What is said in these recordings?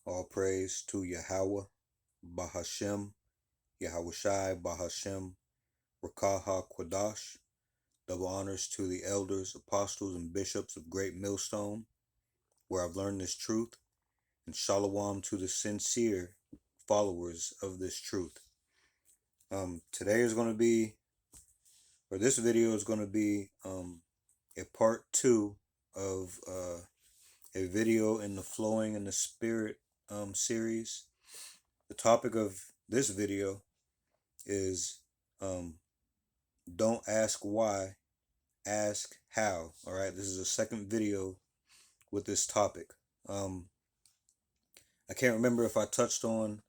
All praise to Yahweh, Bahashem, Yahweh Shai, Bahashem, Rakaha Kwadash. Double honors to the elders, apostles, and bishops of Great Millstone, where I've learned this truth, and Shalom to the sincere followers of this truth. Today is going to be, or this video is going to be a part 2 of a video in the Flowing in the Spirit series. The topic of this video is don't ask why, ask how. All right, this is a second video with this topic. I can't remember if I touched on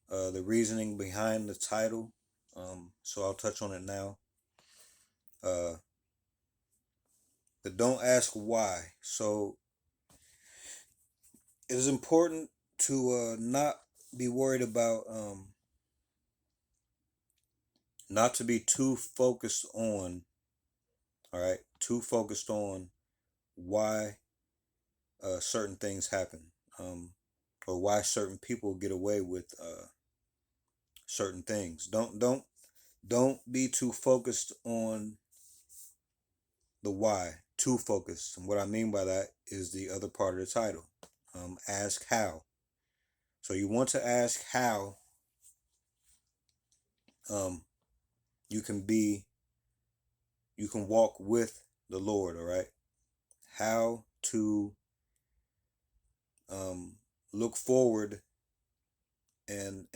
the reasoning behind the title, so I'll touch on it now. The don't ask why. So it is important to not be worried about, not to be too focused on, all right, too focused on why certain things happen, or why certain people get away with certain things. Don't be too focused on the why. Too focused. And what I mean by that is the other part of the title. Ask how. So you want to ask how you can walk with the Lord, all right? How to look forward and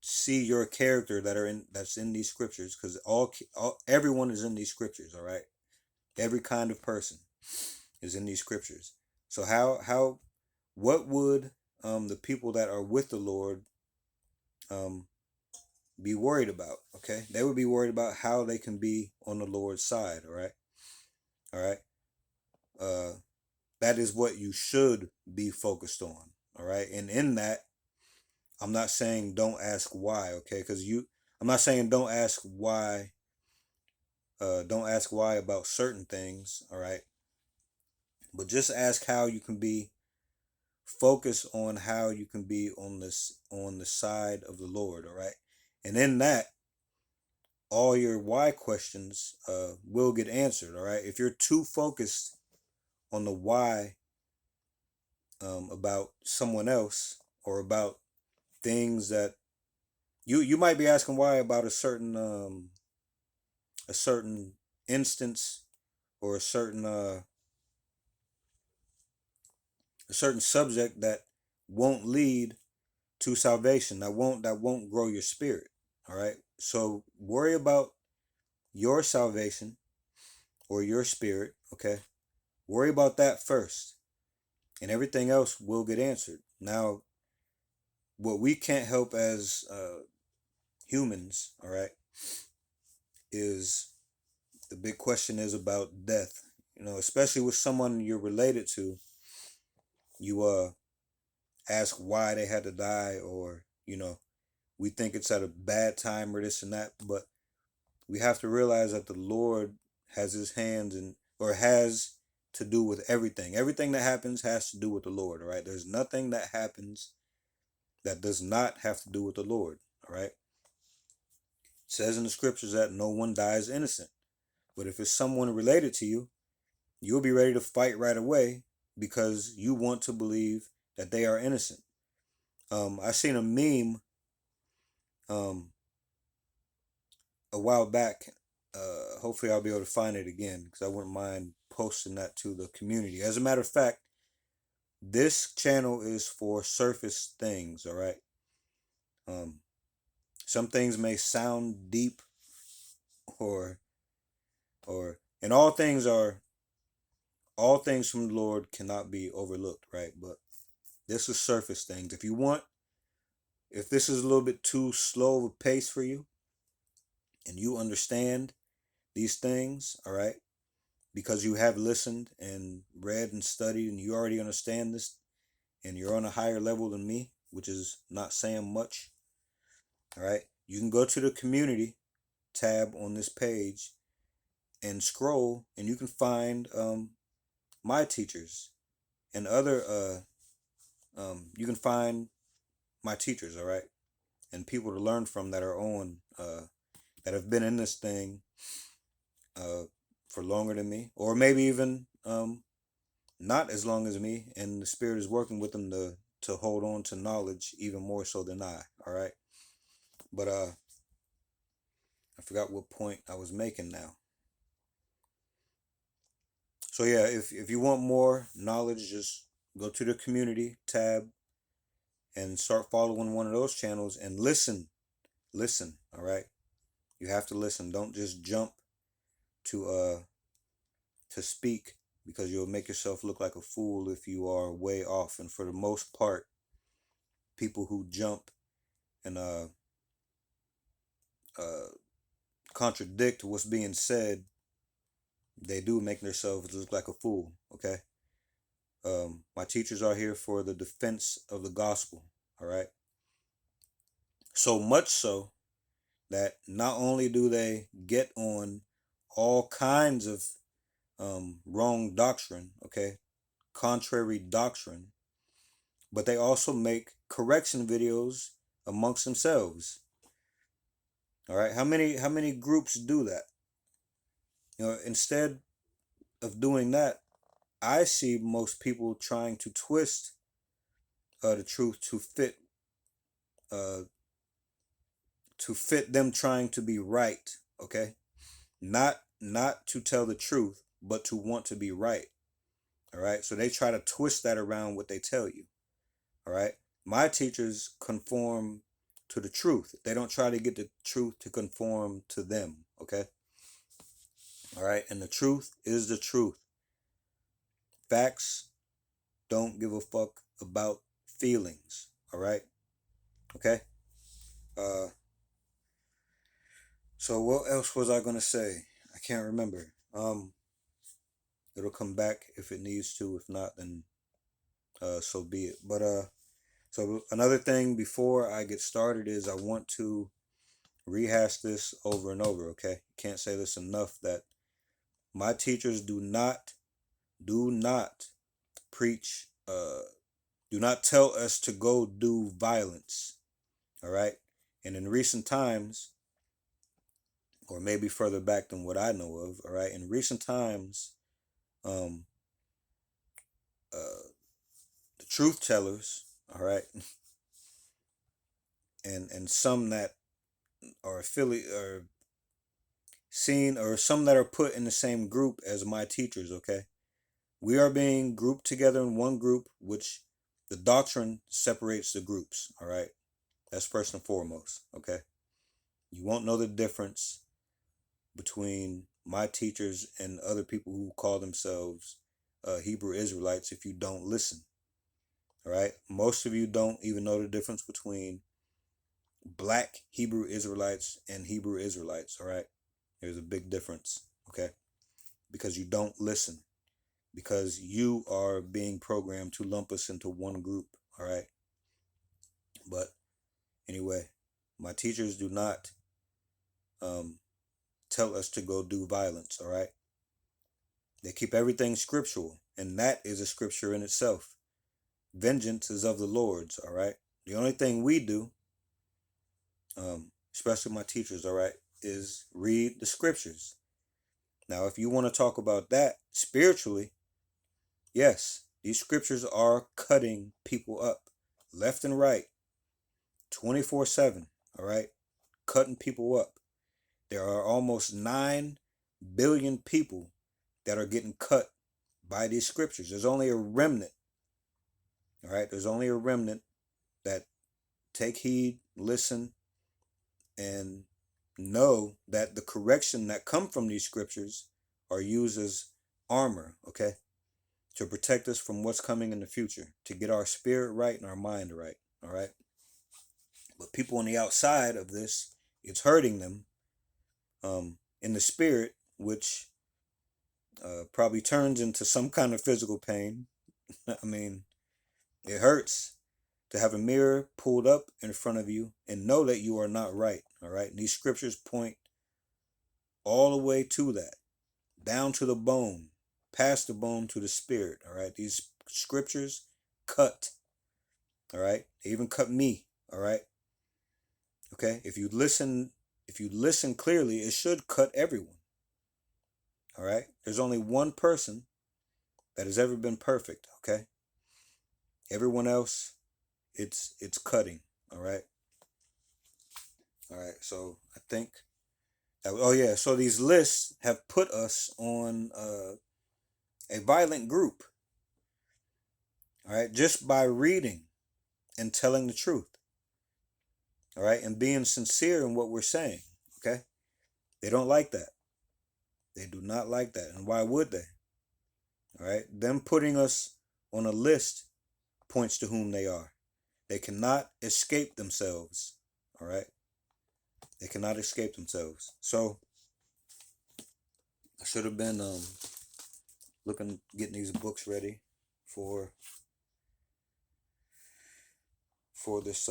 see your character that's in these scriptures, because everyone is in these scriptures, all right? Every kind of person is in these scriptures. So what would the people that are with the Lord be worried about? Okay, they would be worried about how they can be on the Lord's side. All right. That is what you should be focused on. All right, and in that, I'm not saying don't ask why. Okay, I'm not saying don't ask why. Don't ask why about certain things. All right, but just ask how you can be. Focus on how you can be on the side of the Lord. All right, and in that, all your why questions will get answered. All right, if you're too focused on the why about someone else, or about things that you might be asking why about a certain instance, or a certain subject that won't lead to salvation, that won't grow your spirit. All right, so worry about your salvation or your spirit. Okay, worry about that first, and everything else will get answered. Now, what we can't help as humans, all right, is the big question is about death. Especially with someone you're related to, you ask why they had to die, or we think it's at a bad time or this and that, but we have to realize that the Lord has His hands in, or has to do with everything. Everything that happens has to do with the Lord. All right, there's nothing that happens that does not have to do with the Lord. All right, it says in the scriptures that no one dies innocent. But if it's someone related to you, you'll be ready to fight right away, because you want to believe that they are innocent. I seen a meme a while back. Hopefully I'll be able to find it again, because I wouldn't mind posting that to the community. As a matter of fact, this channel is for surface things, all right? Some things may sound deep, or and all things from the Lord cannot be overlooked, right? But this is surface things. If this is a little bit too slow of a pace for you, and you understand these things, all right, because you have listened and read and studied, and you already understand this, and you're on a higher level than me, which is not saying much, all right, you can go to the community tab on this page and scroll, and you can find my teachers, and other you can find my teachers, all right, and people to learn from that are on that have been in this thing for longer than me, or maybe even not as long as me, and the spirit is working with them to hold on to knowledge even more so than I. All right, but I forgot what point I was making now. So yeah, if you want more knowledge, just go to the community tab and start following one of those channels and listen. All right, you have to listen. Don't just jump to to speak, because you'll make yourself look like a fool if you are way off. And for the most part, people who jump and uh contradict what's being said, they do make themselves look like a fool. Okay. My teachers are here for the defense of the gospel. All right. So much so that not only do they get on all kinds of wrong doctrine, okay, contrary doctrine, but they also make correction videos amongst themselves. All right, how many groups do that? Instead of doing that, I see most people trying to twist the truth uh, to fit them trying to be right. Okay, not to tell the truth, but to want to be right. All right, so they try to twist that around what they tell you. All right, my teachers conform to the truth. They don't try to get the truth to conform to them. Okay, all right, and the truth is the truth. Facts don't give a fuck about feelings. All right, okay. Uh, so what else was I gonna say? I can't remember. It'll come back if it needs to. If not, then so be it. But so another thing before I get started is I want to rehash this over and over. Okay, can't say this enough that my teachers do not preach. Do not tell us to go do violence. All right, and in recent times, or maybe further back than what I know of. All right, in recent times, um, uh, the truth tellers. All right, and some that are affiliate or seen, or some that are put in the same group as my teachers. Okay, we are being grouped together in one group, which the doctrine separates the groups. All right, that's first and foremost. Okay, you won't know the difference between my teachers and other people who call themselves Hebrew Israelites if you don't listen. All right, most of you don't even know the difference between black Hebrew Israelites and Hebrew Israelites. All right, there's a big difference. Okay, because you don't listen, because you are being programmed to lump us into one group. All right, but anyway, my teachers do not um, tell us to go do violence. All right, they keep everything scriptural, and that is a scripture in itself. Vengeance is of the Lord's. All right, the only thing we do, especially my teachers, all right, is read the scriptures. Now, if you want to talk about that spiritually, yes, these scriptures are cutting people up left and right, 24/7, all right, cutting people up. There are almost 9 billion people that are getting cut by these scriptures. There's only a remnant, all right, there's only a remnant that take heed, listen, and know that the correction that come from these scriptures are used as armor, okay, to protect us from what's coming in the future, to get our spirit right and our mind right, all right. But people on the outside of this, it's hurting them in the spirit, which probably turns into some kind of physical pain. I mean, it hurts to have a mirror pulled up in front of you and know that you are not right, all right. And these scriptures point all the way to that, down to the bone, past the bone to the spirit, all right. These scriptures cut. All right. They even cut me. All right. Okay. If you listen clearly, it should cut everyone. All right. There's only one person that has ever been perfect. Okay. Everyone else, it's cutting. All right. All right. So I think oh yeah. So these lists have put us on a violent group. All right. Just by reading and telling the truth. All right. And being sincere in what we're saying. Okay. They don't like that. They do not like that. And why would they? All right. Them putting us on a list points to whom they are. They cannot escape themselves. All right. They cannot escape themselves. So I should have been getting these books ready for this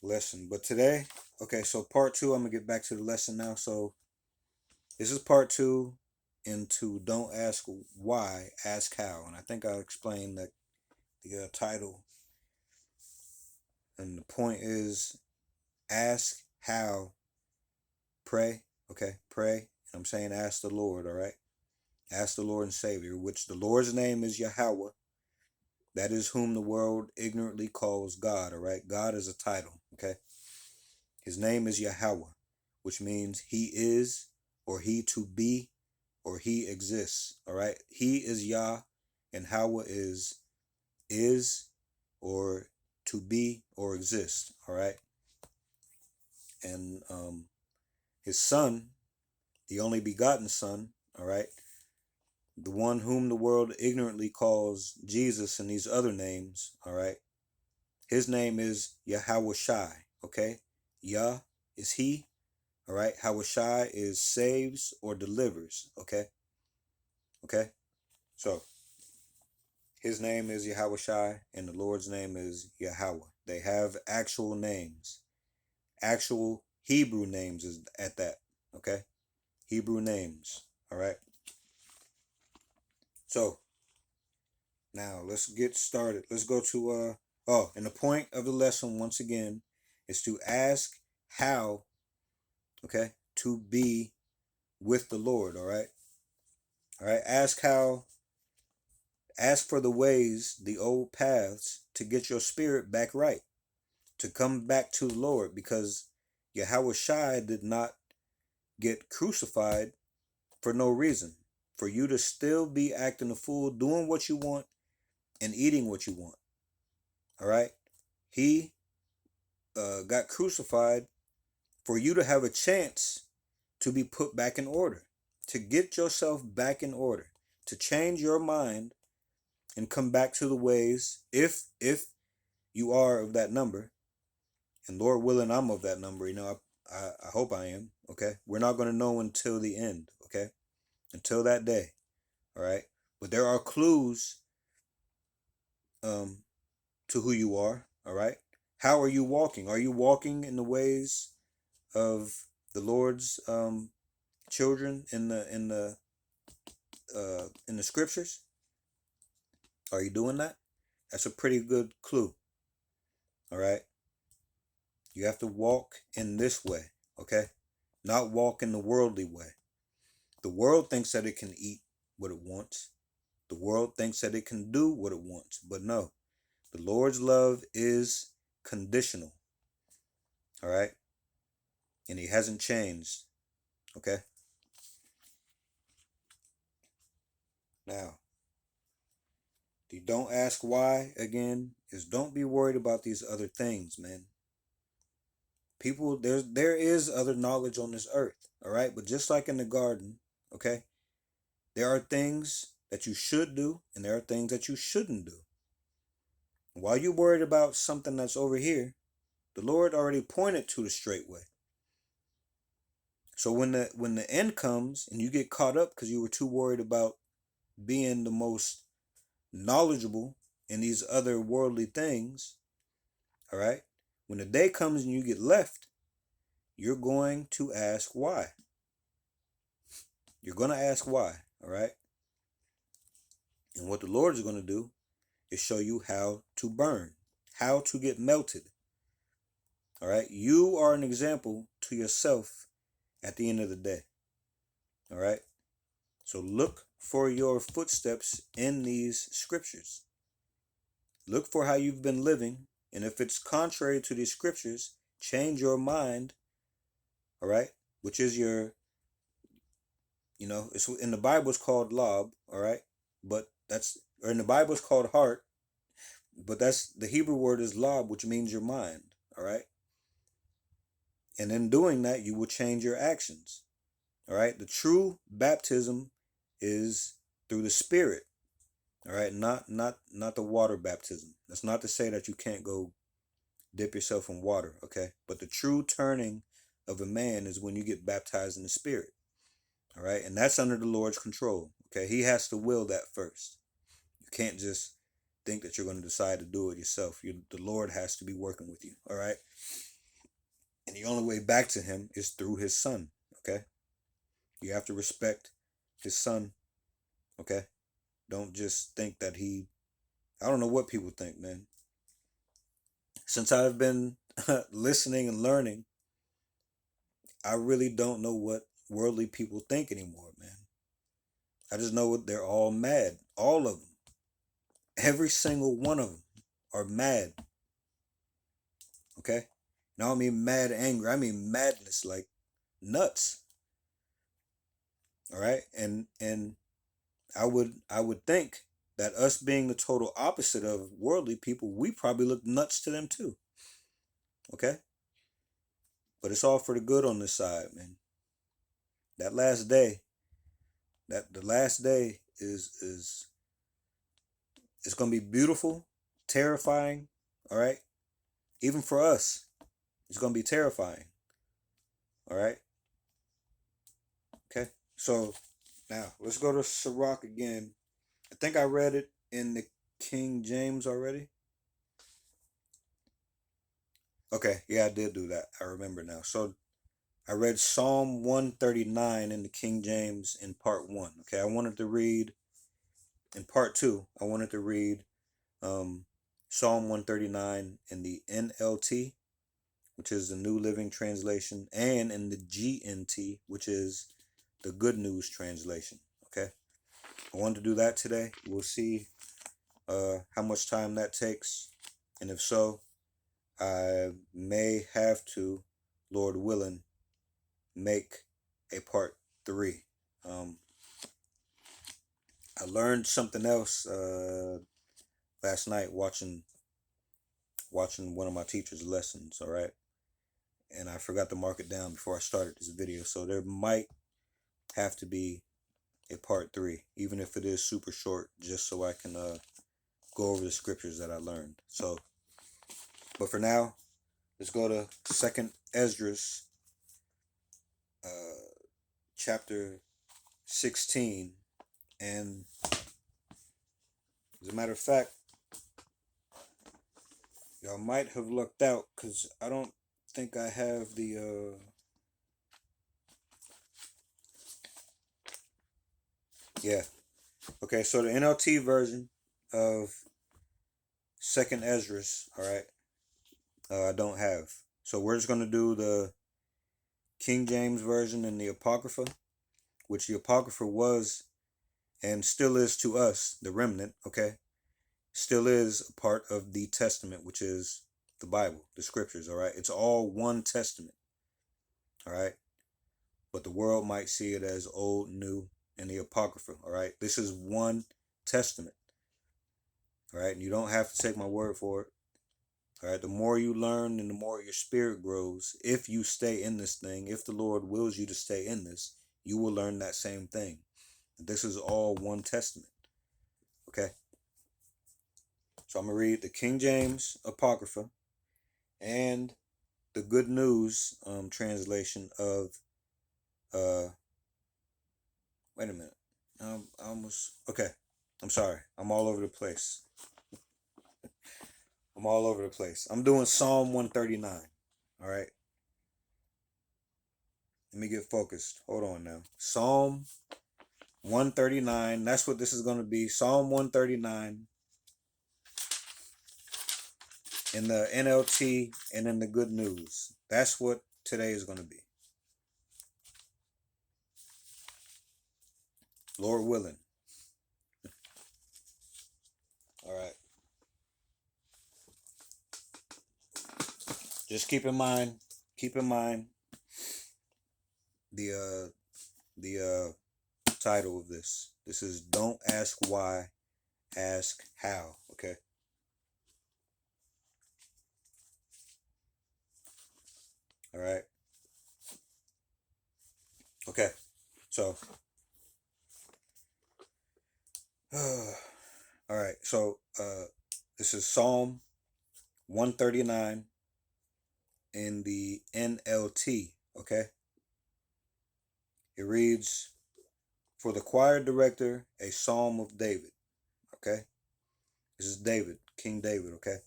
lesson. But today, okay, so part 2, I'm gonna get back to the lesson now. So this is part 2 into don't ask why, ask how. And I think I'll explain that the title. And the point is ask how, pray. Okay, pray. And I'm saying ask the Lord, all right? Ask the Lord and Savior, which the Lord's name is Yahweh. That is whom the world ignorantly calls God, all right? God is a title, okay? His name is Yahweh, which means he is, or he to be, or he exists, all right? He is Yah, and Hawa is, or to be, or exist, all right? And his son, the only begotten son, all right? The one whom the world ignorantly calls Jesus and these other names, all right? His name is Yahweh Shai, okay? Yah is he, all right? Hawashai is saves or delivers, okay? Okay? So, his name is Yahweh Shai, and the Lord's name is Yahweh. They have actual names. Actual Hebrew names is at that, okay? Hebrew names, all right? So, now let's get started. Let's go to and the point of the lesson once again is to ask how, okay, to be with the Lord, all right? All right, ask for the ways, the old paths to get your spirit back right, to come back to the Lord, because Yahweh Shai did not get crucified for no reason. For you to still be acting a fool, doing what you want and eating what you want. All right? He got crucified for you to have a chance to be put back in order, to get yourself back in order, to change your mind and come back to the ways, if you are of that number, and Lord willing, I'm of that number. You know, I hope I am. Okay, we're not going to know until the end. Okay, until that day. All right, but there are clues to who you are. All right, how are you walking? Are you walking in the ways of the Lord's children in the scriptures? Are you doing that? That's a pretty good clue. All right. You have to walk in this way, okay? Not walk in the worldly way. The world thinks that it can eat what it wants. The world thinks that it can do what it wants. But no, the Lord's love is conditional, all right? And he hasn't changed, okay? Now, the don't ask why, again, is don't be worried about these other things, man. People, there is other knowledge on this earth, all right? But just like in the garden, okay, there are things that you should do and there are things that you shouldn't do. While you're worried about something that's over here, the Lord already pointed to the straight way. So when the end comes and you get caught up because you were too worried about being the most knowledgeable in these other worldly things, all right? When the day comes and you get left, you're going to ask why. You're going to ask why, all right? And what the Lord is going to do is show you how to burn, how to get melted. All right. You are an example to yourself at the end of the day. All right. So look for your footsteps in these scriptures. Look for how you've been living. And if it's contrary to these scriptures, change your mind. All right. Which is your, it's in the Bible, it's called lob. All right. But or in the Bible, it's called heart. But the Hebrew word is lob, which means your mind. All right. And in doing that, you will change your actions. All right. The true baptism is through the Spirit. All right. Not the water baptism. That's not to say that you can't go dip yourself in water. Okay. But the true turning of a man is when you get baptized in the Spirit. All right. And that's under the Lord's control. Okay. He has to will that first. You can't just think that you're going to decide to do it yourself. The Lord has to be working with you. All right. And the only way back to him is through his son. Okay. You have to respect his son. Okay. Don't just think that I don't know what people think, man. Since I've been listening and learning, I really don't know what worldly people think anymore, man. I just know they're all mad. All of them. Every single one of them are mad. Okay? And I don't mean mad anger. I mean madness, like nuts. All right? And I would think that us being the total opposite of worldly people, we probably look nuts to them too. Okay? But it's all for the good on this side, man. That last day, the last day is it's gonna be beautiful, terrifying, all right? Even for us, it's gonna be terrifying. All right? Okay. So now let's go to Sirach again. I think I read it in the King James already. Okay, yeah, I did do that. I remember now. So I read Psalm 139 in the King James in part 1. Okay, I wanted to read in part 2. I wanted to read Psalm 139 in the NLT, which is the New Living Translation, and in the GNT, which is the Good News Translation. Okay, I wanted to do that today. We'll see how much time that takes, and if so, I may have to, Lord willing, make a part 3. I learned something else last night watching one of my teacher's lessons. All right, and I forgot to mark it down before I started this video, so there might have to be a part 3, even if it is super short, just so I can go over the scriptures that I learned. So, but for now, let's go to 2nd Esdras, chapter 16. And as a matter of fact, y'all might have lucked out because I don't think I have the yeah. Okay, so the NLT version of 2nd Esdras, all right, I don't have. So we're just going to do the King James version and the Apocrypha, which the Apocrypha was and still is to us, the remnant, okay, still is a part of the Testament, which is the Bible, the scriptures, all right? It's all one testament, all right? But the world might see it as old, new, and the Apocrypha, all right? This is one testament, all right? And you don't have to take my word for it, all right? The more you learn and the more your spirit grows, if you stay in this thing, if the Lord wills you to stay in this, you will learn that same thing. This is all one testament, okay? So I'm going to read the King James Apocrypha and the Good News translation of, wait a minute. Okay. I'm sorry. I'm all over the place. I'm doing Psalm 139. All right. Let me get focused. Hold on now. Psalm 139. That's what this is going to be. Psalm 139 in the NLT and in the Good News. That's what today is going to be. Lord willing. All right. Just keep in mind the title of this. This is Don't Ask Why, Ask How. Okay. All right. Okay. So, all right. So, this is Psalm 139 in the NLT. Okay. It reads, for the choir director, a psalm of David. Okay. This is David, King David. Okay.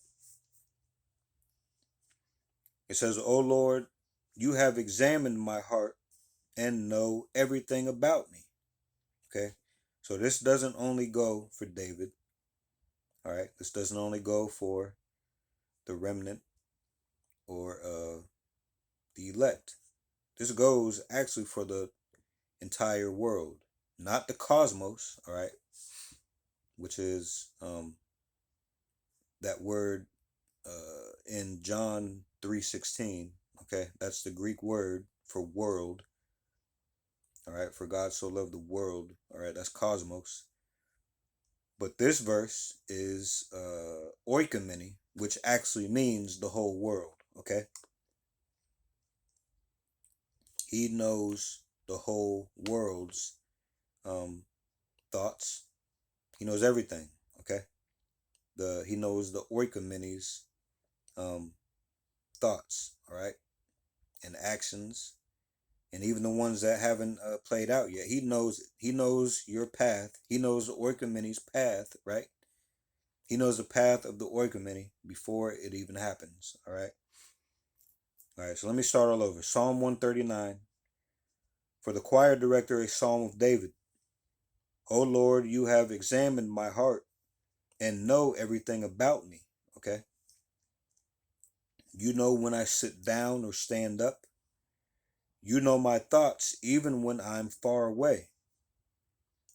It says, O Lord, you have examined my heart and know everything about me. Okay. So this doesn't only go for David. All right. This doesn't only go for the remnant or the elect. This goes actually for the entire world, not the cosmos. All right. Which is that word in John 3:16. Okay. That's the Greek word for world. All right. For God so loved the world. All right. That's cosmos. But this verse is oikoumene, which actually means the whole world. Okay. He knows the whole world's thoughts. He knows everything. Okay. He knows the oikoumene's thoughts. All right. And actions, and even the ones that haven't played out yet. He knows it. He knows your path. He knows the oikoumene's path. Right. He knows the path of the oikoumene before it even happens. All right. All right. So let me start all over. Psalm 139. For the choir director, a psalm of David. O Lord, you have examined my heart and know everything about me. Okay. You know when I sit down or stand up. You know my thoughts even when I'm far away.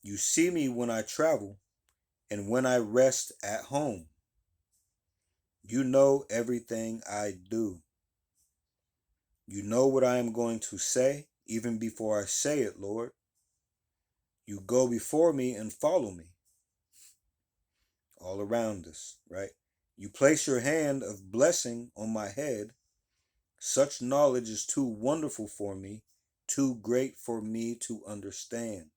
You see me when I travel and when I rest at home. You know everything I do. You know what I am going to say even before I say it, Lord. You go before me and follow me all around us, right? You place your hand of blessing on my head. Such knowledge is too wonderful for me, too great for me to understand.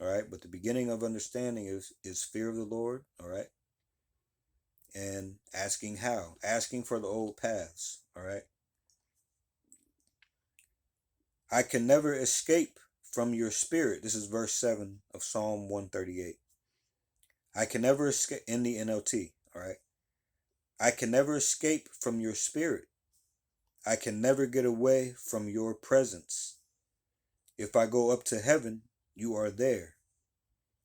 All right. But the beginning of understanding is fear of the Lord. All right. And asking how, asking for the old paths. All right. I can never escape from your spirit. This is verse 7 of Psalm 138. I can never escape in the NLT. All right. I can never escape from your spirit. I can never get away from your presence. If I go up to heaven, you are there.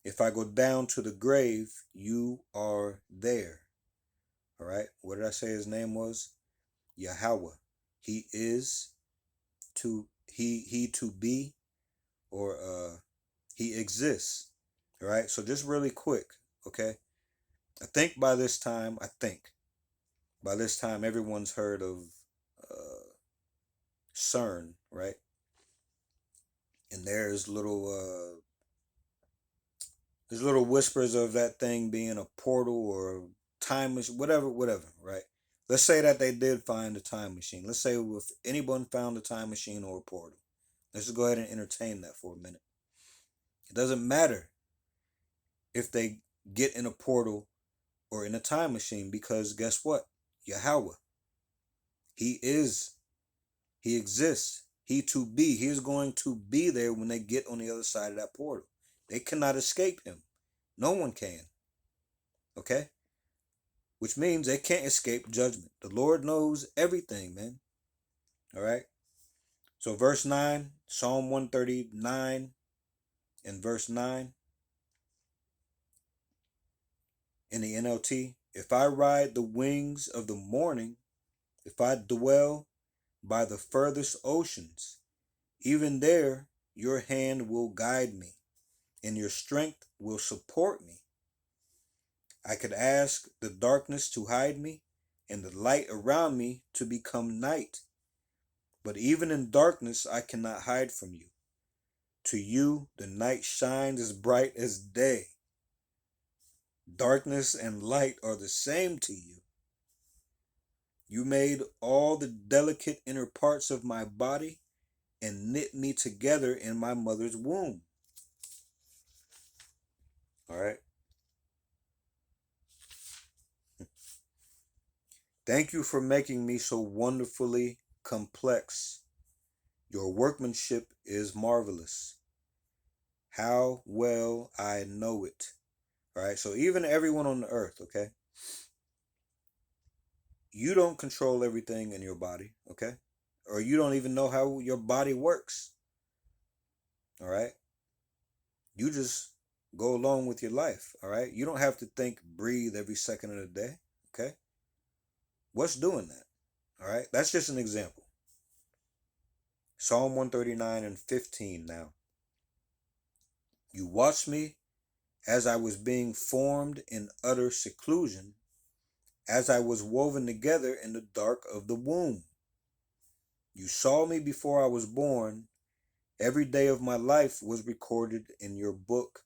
If I go down to the grave, you are there. All right. What did I say his name was? Yahweh. He is he to be, or he exists. All right. So just really quick, okay? I think by this time everyone's heard of CERN, right? And there's little whispers of that thing being a portal or time machine, whatever, right? Let's say that they did find a time machine. Let's say if anyone found a time machine or a portal. Let's just go ahead and entertain that for a minute. It doesn't matter if they get in a portal or in a time machine, because guess what? Yahweh, he exists. He to be. He is going to be there when they get on the other side of that portal. They cannot escape him. No one can. Okay? Which means they can't escape judgment. The Lord knows everything, man. All right? So verse 9, Psalm 139, in verse 9 in the NLT, if I ride the wings of the morning, if I dwell by the furthest oceans, even there your hand will guide me, and your strength will support me. I could ask the darkness to hide me, and the light around me to become night. But even in darkness I cannot hide from you. To you the night shines as bright as day. Darkness and light are the same to you. You made all the delicate inner parts of my body and knit me together in my mother's womb. All right. Thank you for making me so wonderfully complex. Your workmanship is marvelous. How well I know it. All right. So even everyone on the earth, okay? You don't control everything in your body, okay? Or you don't even know how your body works. All right? You just go along with your life, all right? You don't have to think, breathe every second of the day, okay? What's doing that? All right? That's just an example. Psalm 139 and 15 now. You watched me as I was being formed in utter seclusion, as I was woven together in the dark of the womb. You saw me before I was born. Every day of my life was recorded in your book.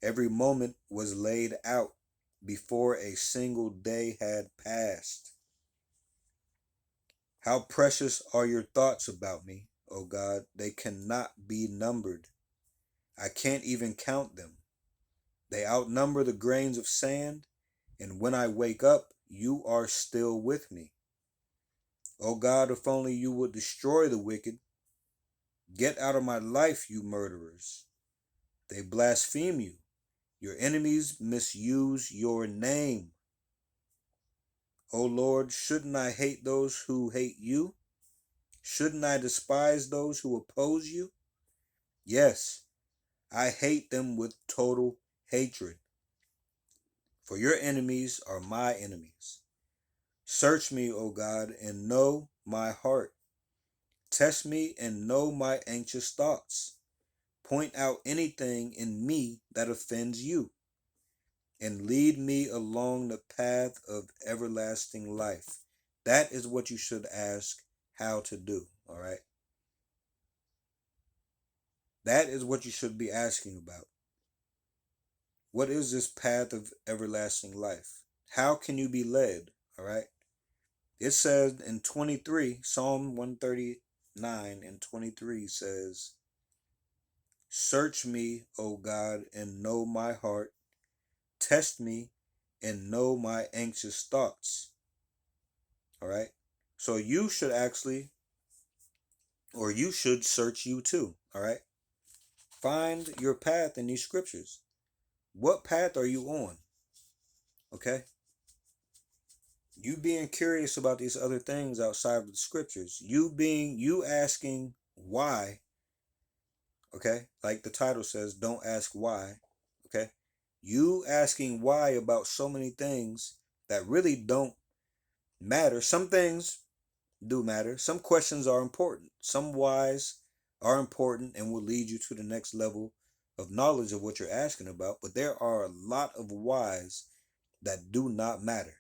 Every moment was laid out before a single day had passed. How precious are your thoughts about me, O God. They cannot be numbered. I can't even count them. They outnumber the grains of sand, and when I wake up, you are still with me. O God, if only you would destroy the wicked. Get out of my life, you murderers. They blaspheme you. Your enemies misuse your name. O Lord, shouldn't I hate those who hate you? Shouldn't I despise those who oppose you? Yes, I hate them with total hatred. For your enemies are my enemies. Search me, O God, and know my heart. Test me and know my anxious thoughts. Point out anything in me that offends you, and lead me along the path of everlasting life. That is what you should ask how to do, all right? That is what you should be asking about. What is this path of everlasting life? How can you be led, all right? It says in 23, Psalm 139 and 23 says, search me, O God, and know my heart. Test me and know my anxious thoughts. All right. So you should actually, or you should search you too. All right. Find your path in these scriptures. What path are you on? Okay. You being curious about these other things outside of the scriptures. You asking why. Okay. Like the title says, don't ask why. Okay. You asking why about so many things that really don't matter. Some things do matter. Some questions are important. Some whys are important and will lead you to the next level of knowledge of what you're asking about. But there are a lot of whys that do not matter.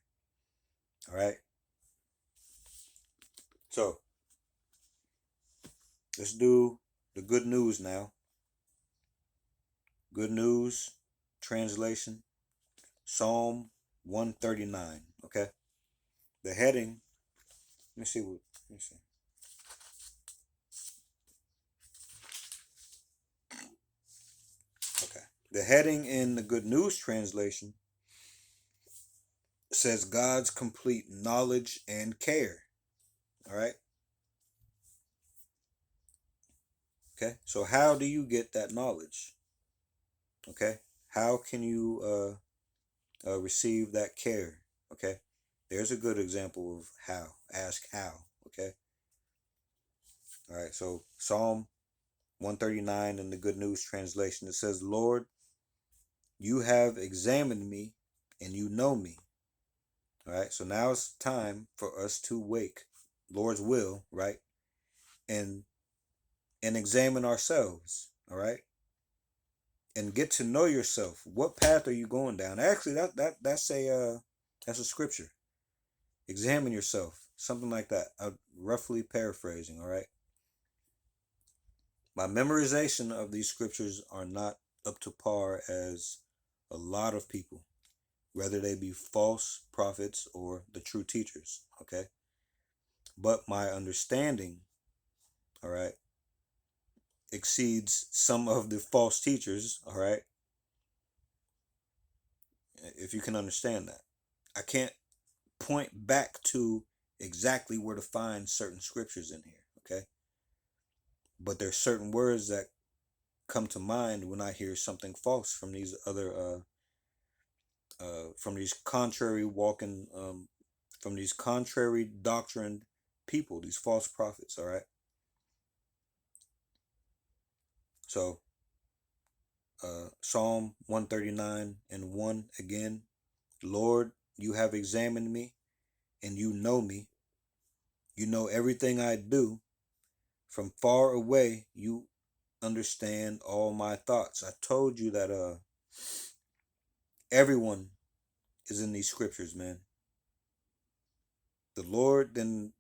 All right. So let's do the good news now. Good news translation, Psalm 139. Okay. The heading, let me see what, let me see. Okay. The heading in the Good News translation says God's complete knowledge and care. All right. Okay. So how do you get that knowledge? Okay. How can you receive that care? Okay. There's a good example of how. Ask how. Okay. All right. So Psalm 139 in the Good News translation. It says, Lord, you have examined me and you know me. All right. So now it's time for us to wake, Lord's will, right? And examine ourselves. All right. And get to know yourself. What path are you going down? Actually, that's a scripture. Examine yourself. Something like that. I'm roughly paraphrasing, all right? My memorization of these scriptures are not up to par as a lot of people, whether they be false prophets or the true teachers, okay? But my understanding, all right, exceeds some of the false teachers, all right? If you can understand that. I can't point back to exactly where to find certain scriptures in here, okay? But there's certain words that come to mind when I hear something false from these other from these contrary walking from these contrary doctrined people, these false prophets, all right? So Psalm 139 and 1 again, Lord, you have examined me and you know me. You know everything I do. From far away, you understand all my thoughts. I told you that everyone is in these scriptures, man. The Lord then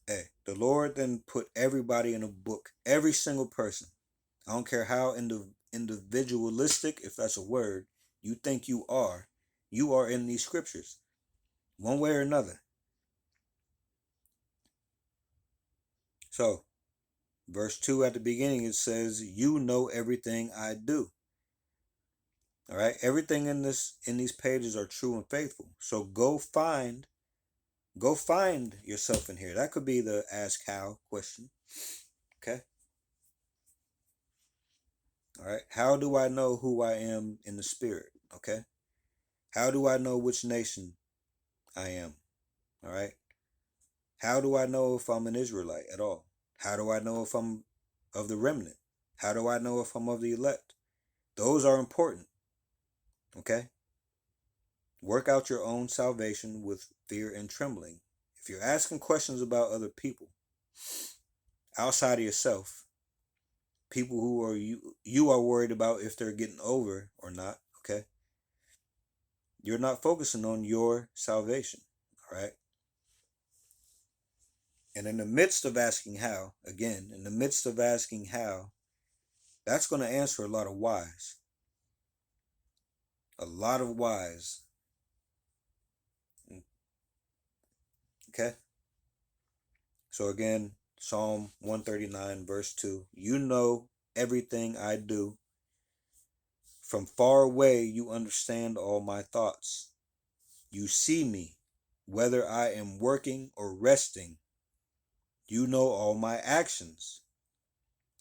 the Lord then put everybody in a book, every single person. I don't care how individualistic, if that's a word, you think you are in these scriptures, one way or another. So, verse 2 at the beginning, it says, you know everything I do. All right, everything in these pages are true and faithful. So go find yourself in here. That could be the ask how question. Okay. All right. How do I know who I am in the spirit? Okay. How do I know which nation I am? All right. How do I know if I'm an Israelite at all? How do I know if I'm of the remnant? How do I know if I'm of the elect? Those are important. Okay. Work out your own salvation with fear and trembling. If you're asking questions about other people outside of yourself, people who are you are worried about if they're getting over or not, okay? You're not focusing on your salvation, all right? And in the midst of asking how, again, in the midst of asking how, that's going to answer a lot of whys. A lot of whys. Okay? So again, Psalm 139, verse 2. You know everything I do. From far away, you understand all my thoughts. You see me, whether I am working or resting. You know all my actions.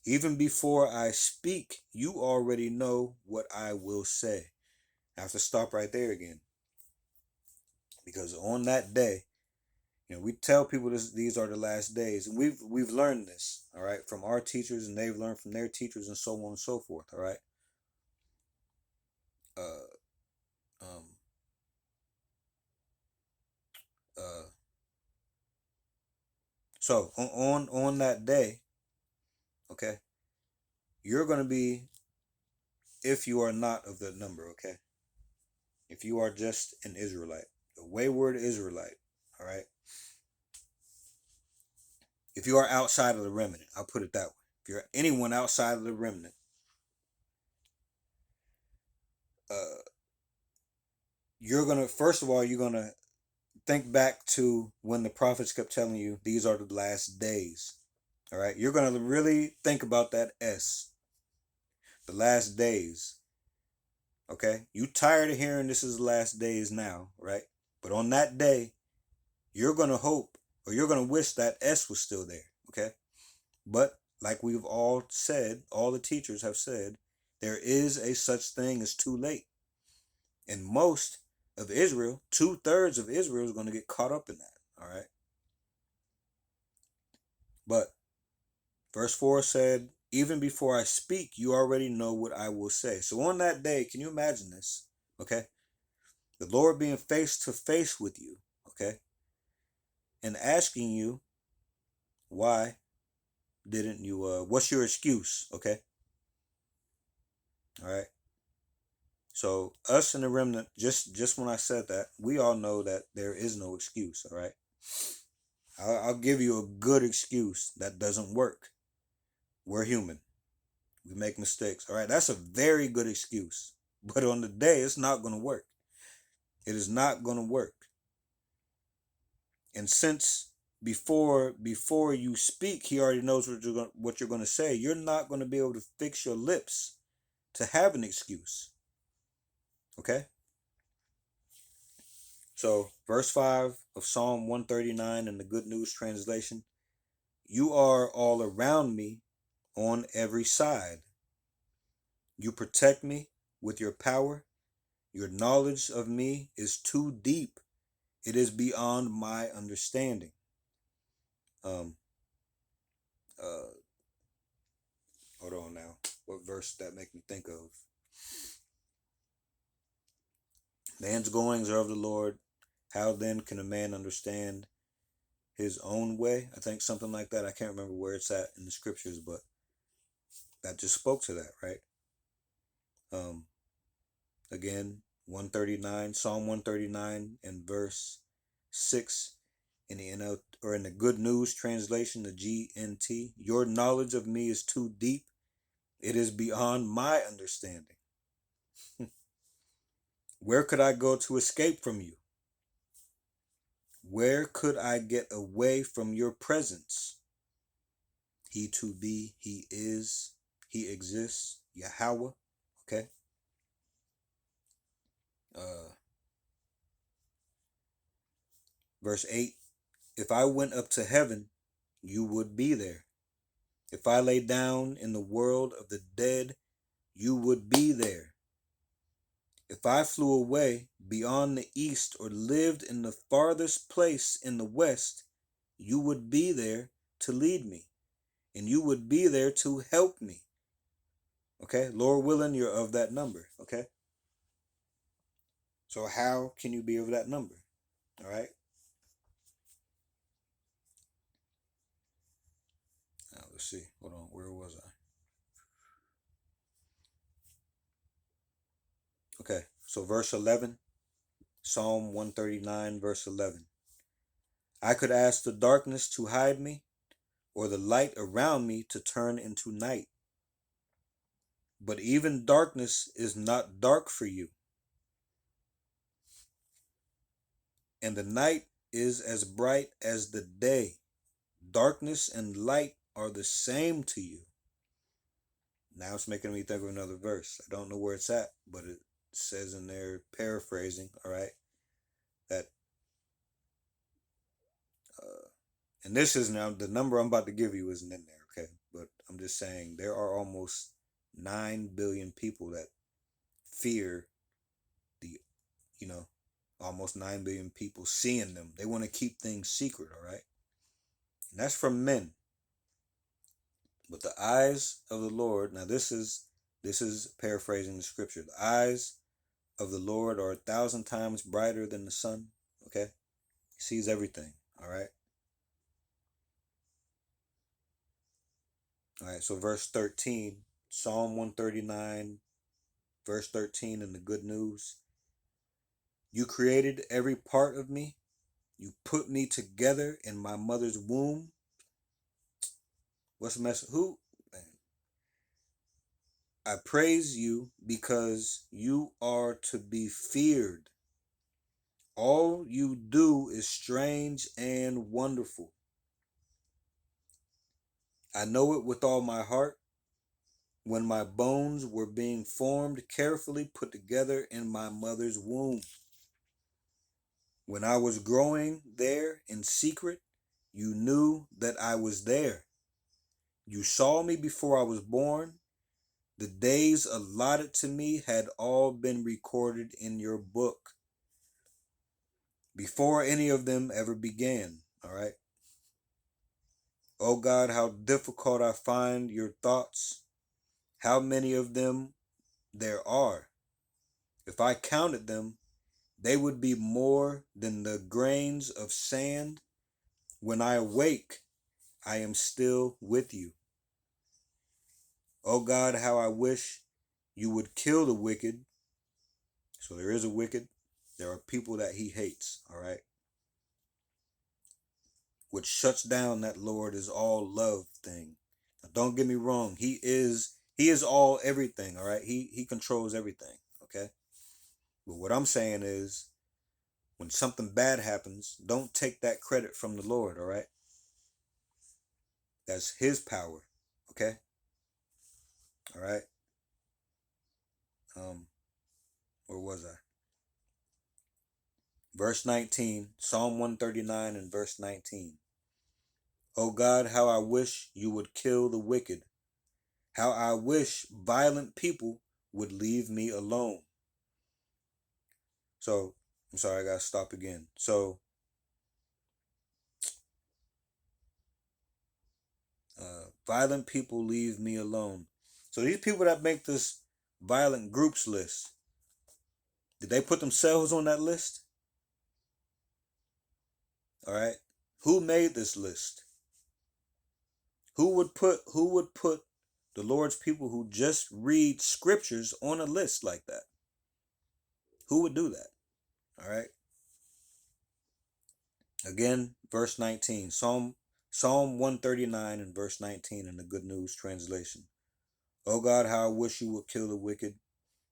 Even before I speak, you already know what I will say. I have to stop right there again. Because on that day, we tell people these are the last days. And we've learned this, all right, from our teachers, and they've learned from their teachers, and so on and so forth, all right? Uh, um, uh, so on that day, okay, you're going to be, if you are not of the number, okay? If you are just an Israelite, a wayward Israelite, all right? If you are outside of the remnant, I'll put it that way. If you're anyone outside of the remnant, you're going to, first of all, you're going to think back to when the prophets kept telling you these are the last days. All right? You're going to really think about that S, the last days. Okay? You tired of hearing this is the last days now, right? But on that day, you're going to hope, or you're going to wish that S was still there, okay? But like we've all said, all the teachers have said, there is a such thing as too late. And most of Israel, 2/3 of Israel is going to get caught up in that, all right? But verse 4 said, Even before I speak, you already know what I will say. So on that day, can you imagine this? Okay. The Lord being face to face with you, okay, and asking you, why didn't you, what's your excuse, okay? All right. So us in the remnant, just when I said that, we all know that there is no excuse, all right? I'll give you a good excuse that doesn't work. We're human. We make mistakes, all right? That's a very good excuse. But on the day, it's not going to work. It is not going to work. And since before you speak, he already knows what you're going to say. You're not going to be able to fix your lips to have an excuse. Okay? So, verse 5 of Psalm 139 in the Good News translation, you are all around me on every side. You protect me with your power. Your knowledge of me is too deep. It is beyond my understanding. Um uh Hold on now. What verse that make me think of? Man's goings are of the Lord. How then can a man understand his own way? I think something like that. I can't remember where it's at in the scriptures, but that just spoke to that, right? Um, Again, 139, Psalm 139 and verse 6 in the NL or in the Good News translation, the GNT. Your knowledge of me is too deep. It is beyond my understanding. Where could I go to escape from you? Where could I get away from your presence? He to be, he is, he exists, Yahweh. Okay. Uh, Verse 8, if I went up to heaven, you would be there. If I lay down in the world of the dead, you would be there. If I flew away beyond the east or lived in the farthest place in the west, you would be there to lead me, and you would be there to help me. Okay, Lord willing, you're of that number. Okay, so how can you be of that number? All right, now let's see. Hold on, where was I? Okay, so verse 11, Psalm 139, verse 11. I could ask the darkness to hide me, or the light around me to turn into night. But even darkness is not dark for you, and the night is as bright as the day. Darkness and light are the same to you. Now it's making me think of another verse. I don't know where it's at, but it says in there, paraphrasing, all right, that, and this is now, the number I'm about to give you isn't in there, okay? But I'm just saying there are almost 9 billion people that fear the, you know, almost 9 billion people seeing them. They want to keep things secret, all right? And that's from men. But the eyes of the Lord, now this is paraphrasing the scripture. The eyes of the Lord are 1,000 times brighter than the sun, okay? He sees everything, all right? All right, so verse 13, Psalm 139, verse 13 in the Good News. You created every part of me. You put me together in my mother's womb. What's the message? Who? Man. I praise you because you are to be feared. All you do is strange and wonderful. I know it with all my heart. When my bones were being formed, carefully put together in my mother's womb. When I was growing there in secret, you knew that I was there. You saw me before I was born. The days allotted to me had all been recorded in your book before any of them ever began. All right. O God, how difficult I find your thoughts, how many of them there are. If I counted them, they would be more than the grains of sand. When I awake, I am still with you. O God, how I wish you would kill the wicked. So there is a wicked. There are people that he hates, all right? Which shuts down that Lord is all love thing. Now, don't get me wrong. He is all everything, all right? He controls everything, okay? But what I'm saying is when something bad happens, don't take that credit from the Lord, all right? That's his power, okay? All right? Where was I? Verse 19, Psalm 139 and verse 19. O God, how I wish you would kill the wicked. How I wish violent people would leave me alone. So, I'm sorry, I gotta stop again. So, violent people leave me alone. So these people that make this violent groups list, did they put themselves on that list? All right. Who made this list? Who would put the Lord's people who just read scriptures on a list like that? Who would do that? All right. Again, verse 19. Psalm 139 and verse 19 in the Good News translation. Oh God, how I wish you would kill the wicked.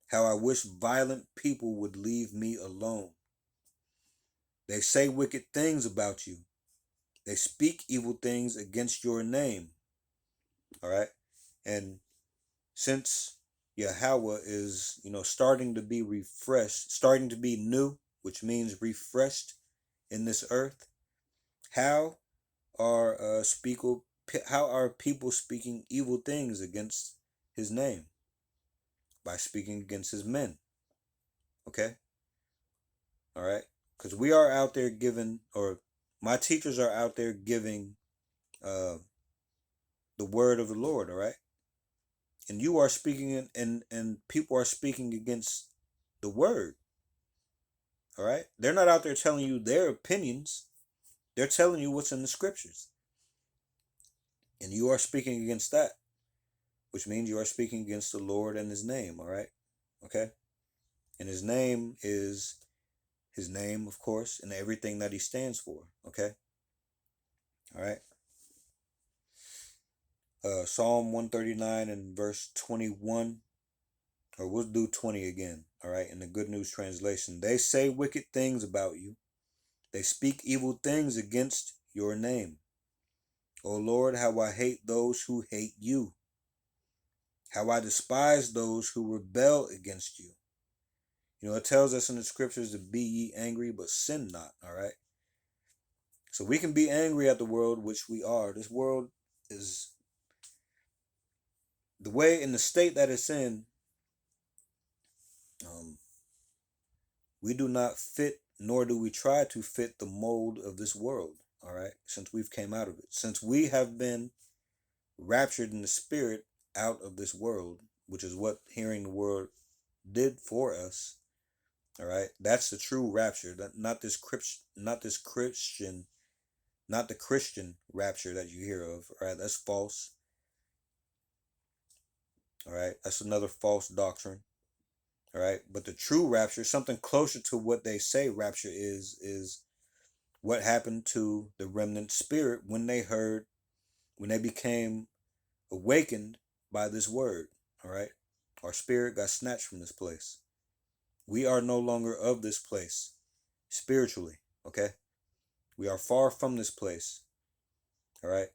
How I wish violent people would leave me alone. They say wicked things about you. They speak evil things against your name. All right. And since Yahweh is, starting to be refreshed, starting to be new, which means refreshed in this earth, how are how are people speaking evil things against his name? By speaking against his men. Okay? All right? Because we are out there giving, or my teachers are out there giving uh, the word of the Lord, all right? And you are speaking, and people are speaking against the word, all right? They're not out there telling you their opinions. They're telling you what's in the scriptures. And you are speaking against that, which means you are speaking against the Lord and his name, all right? Okay? And his name is his name, of course, and everything that he stands for, okay? All right? Psalm 139 and verse 21, or we'll do 20 again, all right? In the Good News translation, they say wicked things about you. They speak evil things against your name. O Lord, how I hate those who hate you. How I despise those who rebel against you. It tells us in the scriptures to be ye angry, but sin not, all right? So we can be angry at the world, which we are. This world is the way, in the state that it's in. We do not fit, nor do we try to fit the mold of this world, all right? Since we've came out of it. Since we have been raptured in the spirit out of this world, which is what hearing the word did for us, all right? That's the true rapture, not the Christian rapture that you hear of, all right? That's false, all right? That's another false doctrine, all right? But the true rapture, something closer to what they say rapture is what happened to the remnant spirit when they became awakened by this word, all right? Our spirit got snatched from this place. We are no longer of this place spiritually, okay? We are far from this place, all right?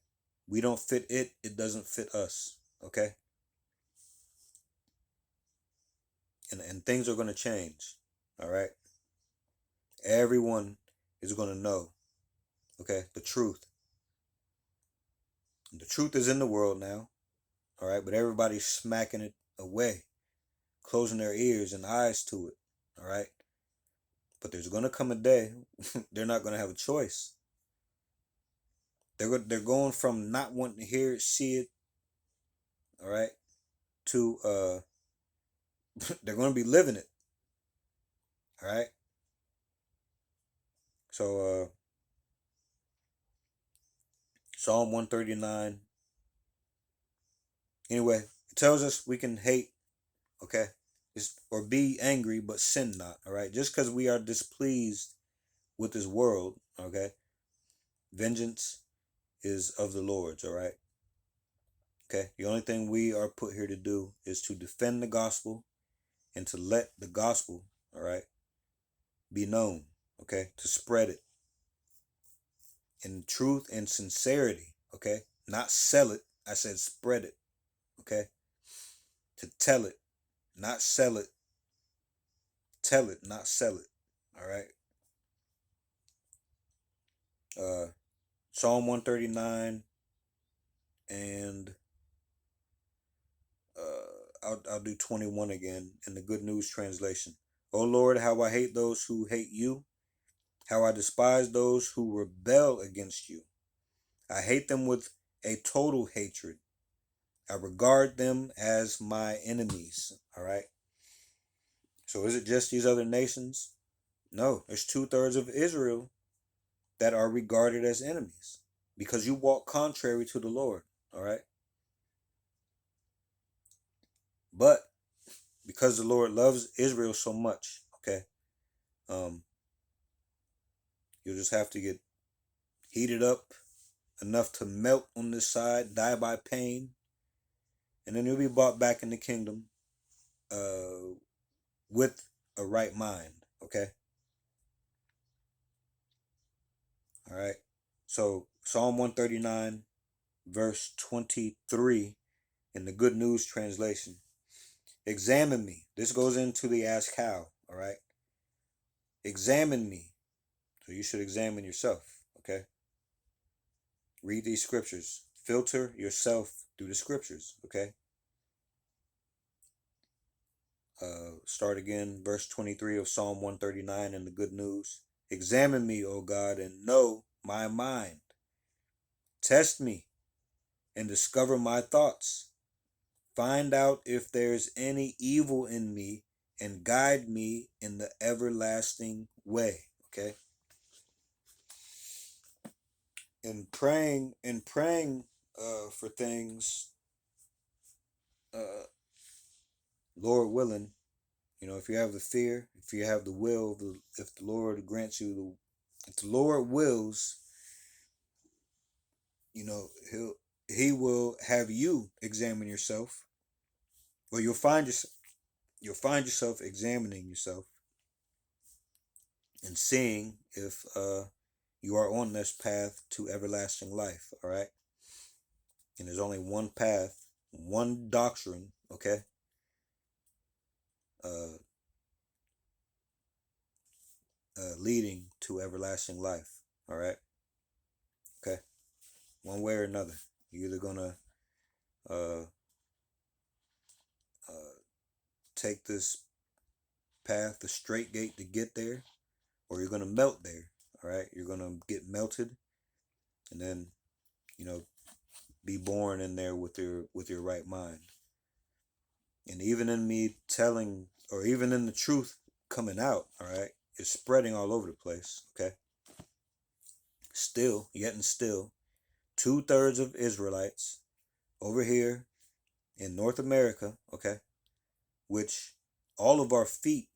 We don't fit it, it doesn't fit us, okay? And things are going to change, all right? Everyone is going to know, okay, the truth. The truth is in the world now, all right? But everybody's smacking it away, closing their ears and eyes to it, all right? But there's going to come a day they're not going to have a choice. They're going from not wanting to hear it, see it, all right, to they're going to be living it, all right. So Psalm 139. Anyway, it tells us we can hate, okay, or be angry, but sin not. All right, just because we are displeased with this world, okay, vengeance is of the Lord's. All right, okay. The only thing we are put here to do is to defend the gospel and to let the gospel, all right, be known. Okay, to spread it in truth and sincerity. Okay, not sell it. I said spread it. Okay, to tell it, not sell it. Tell it, not sell it. All right. Psalm 139 and I'll do 21 again in the Good News translation. O Lord, how I hate those who hate you, how I despise those who rebel against you. I hate them with a total hatred. I regard them as my enemies. All right. So is it just these other nations? No, there's 2/3 of Israel that are regarded as enemies because you walk contrary to the Lord. All right. But because the Lord loves Israel so much, okay, um, you'll just have to get heated up enough to melt on this side, die by pain, and then you'll be brought back in the kingdom uh, with a right mind, okay? All right. So Psalm 139, verse 23 in the Good News translation. Examine me. This goes into the ask how, all right? Examine me. So you should examine yourself, okay? Read these scriptures. Filter yourself through the scriptures, okay? Start again, verse 23 of Psalm 139 in the Good News. Examine me, O God, and know my mind. Test me and discover my thoughts. Find out if there's any evil in me and guide me in the everlasting way, okay? In praying for things, uh, Lord willing, if you have the fear, if you have the will, if the Lord grants you if the Lord wills, he will have you examine yourself, or you'll find yourself examining yourself and seeing if you are on this path to everlasting life. All right, and there's only one path, one doctrine. Okay, uh, leading to everlasting life. All right, okay, one way or another, you're either gonna uh, uh, take this path, the straight gate to get there, or you're gonna melt there. All right, you're gonna get melted, and then you know be born in there with your right mind. And even in me telling, or even in the truth coming out, all right, it's spreading all over the place. Okay, still, yet and still, 2/3 of Israelites over here in North America, okay, which all of our feet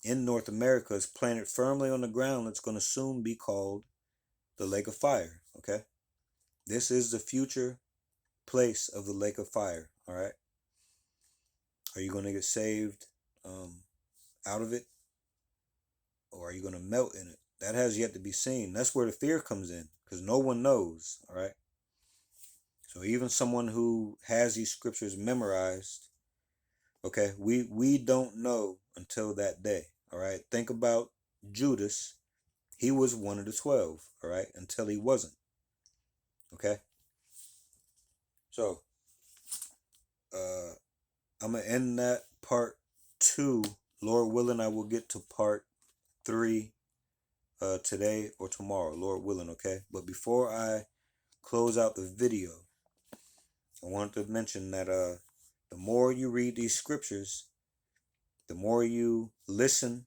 in North America is planted firmly on the ground that's going to soon be called the lake of fire. Okay, this is the future place of the lake of fire. All right, are you going to get saved out of it, or are you going to melt in it? That has yet to be seen. That's where the fear comes in, because no one knows. All right, so even someone who has these scriptures memorized, okay, we don't know until that day. All right, think about Judas. He was one of the 12. All right, until he wasn't. Okay, so uh I'm gonna end that part 2. Lord willing, I will get to part 3 today or tomorrow, Lord willing. Okay, but before I close out the video, I wanted to mention that the more you read these scriptures, the more you listen,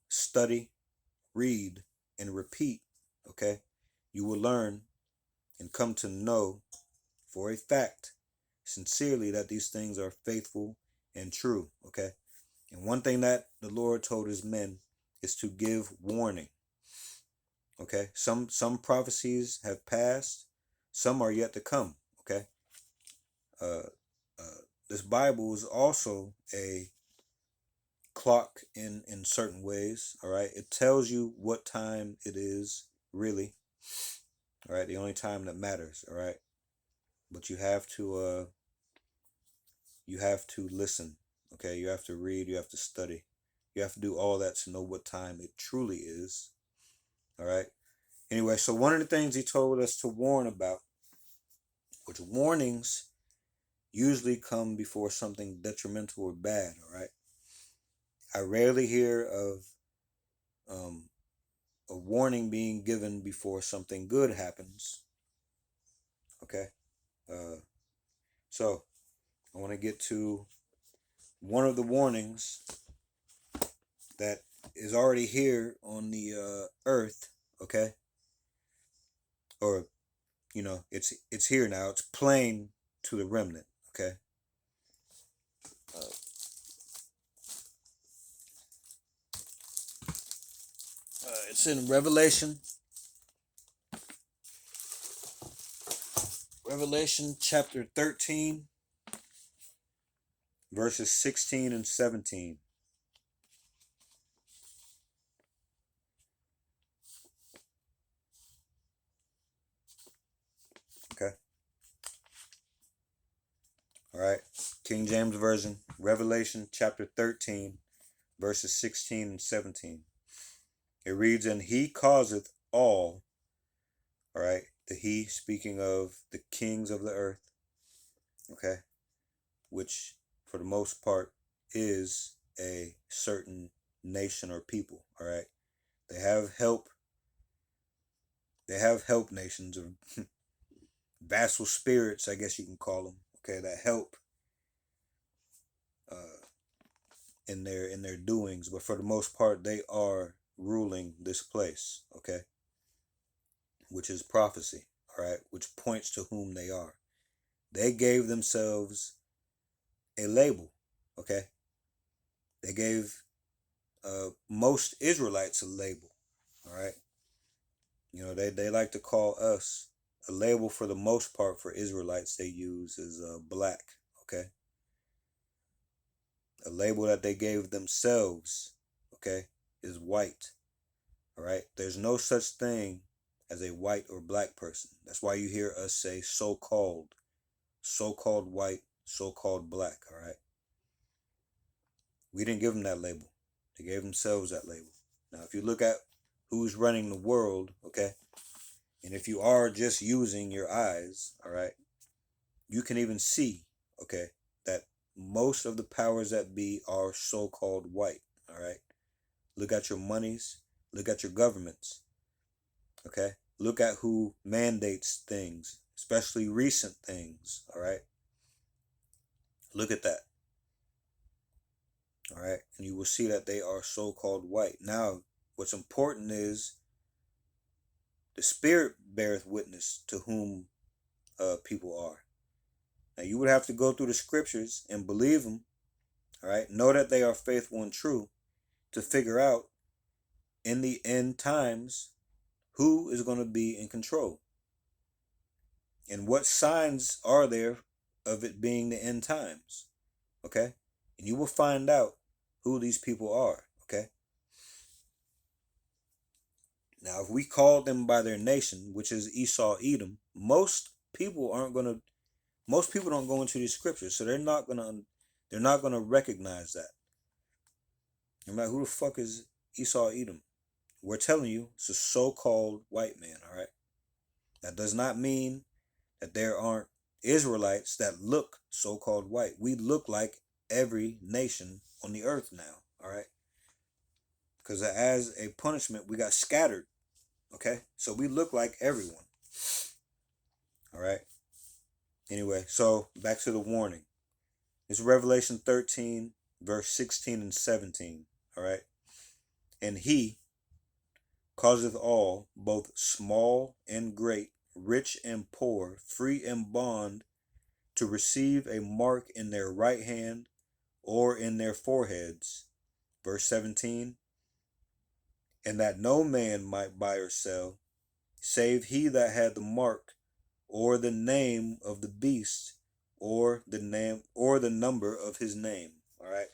study, read, and repeat, okay, you will learn and come to know for a fact, sincerely, that these things are faithful and true, okay? And one thing that the Lord told his men is to give warning, okay? Some prophecies have passed, some are yet to come, okay? Uh, this Bible is also a clock in certain ways, all right? It tells you what time it is, really, all right? The only time that matters, all right? But you have to listen, okay? You have to read, you have to study, you have to do all that to know what time it truly is, all right? Anyway, so one of the things he told us to warn about, which warnings usually come before something detrimental or bad, all right? I rarely hear of a warning being given before something good happens, okay? So I want to get to one of the warnings that is already here on the earth, okay? Or, it's here now. It's plain to the remnant, okay? It's in Revelation chapter 13, verses 16 and 17. Okay. All right. King James Version, Revelation chapter 13, verses 16 and 17. It reads, "And he causeth all," all right, the he speaking of the kings of the earth, okay, which for the most part is a certain nation or people, all right. They have help nations, or vassal spirits, I guess you can call them, okay, that help in their doings, but for the most part they are ruling this place, okay, which is prophecy, all right, which points to whom they are. They gave themselves a label, okay. They gave most Israelites a label, all right. They like to call us a label. For the most part, for Israelites, they use is black, okay. A label that they gave themselves, okay, is white, all right. There's no such thing as a white or black person. That's why you hear us say so-called white, so-called black, all right. We didn't give them that label. They gave themselves that label. Now, if you look at who's running the world, okay, and if you are just using your eyes, all right, you can even see, okay, that most of the powers that be are so-called white, all right. Look at your monies, look at your governments, okay. Look at who mandates things, especially recent things, all right. Look at that, all right, and you will see that they are so-called white. Now, what's important is the Spirit beareth witness to whom people are. Now, you would have to go through the scriptures and believe them, all right, know that they are faithful and true, to figure out in the end times who is going to be in control and what signs are there of it being the end times, okay. And you will find out who these people are, okay. Now, if we call them by their nation, which is Esau, Edom, most people don't go into these scriptures, so they're not gonna recognize that. No matter who the fuck is Esau, Edom, we're telling you it's a so-called white man, all right. That does not mean that there aren't Israelites that look so-called white. We look like every nation on the earth now, all right. Because as a punishment, we got scattered, okay. So we look like everyone, All right. Anyway, so back to the warning. It's Revelation 13, verse 16 and 17. All right. And he causeth all, both small and great, rich and poor, free and bond, to receive a mark in their right hand or in their foreheads. Verse 17. And that no man might buy or sell, save he that had the mark, or the name of the beast, or the name or the number of his name. All right.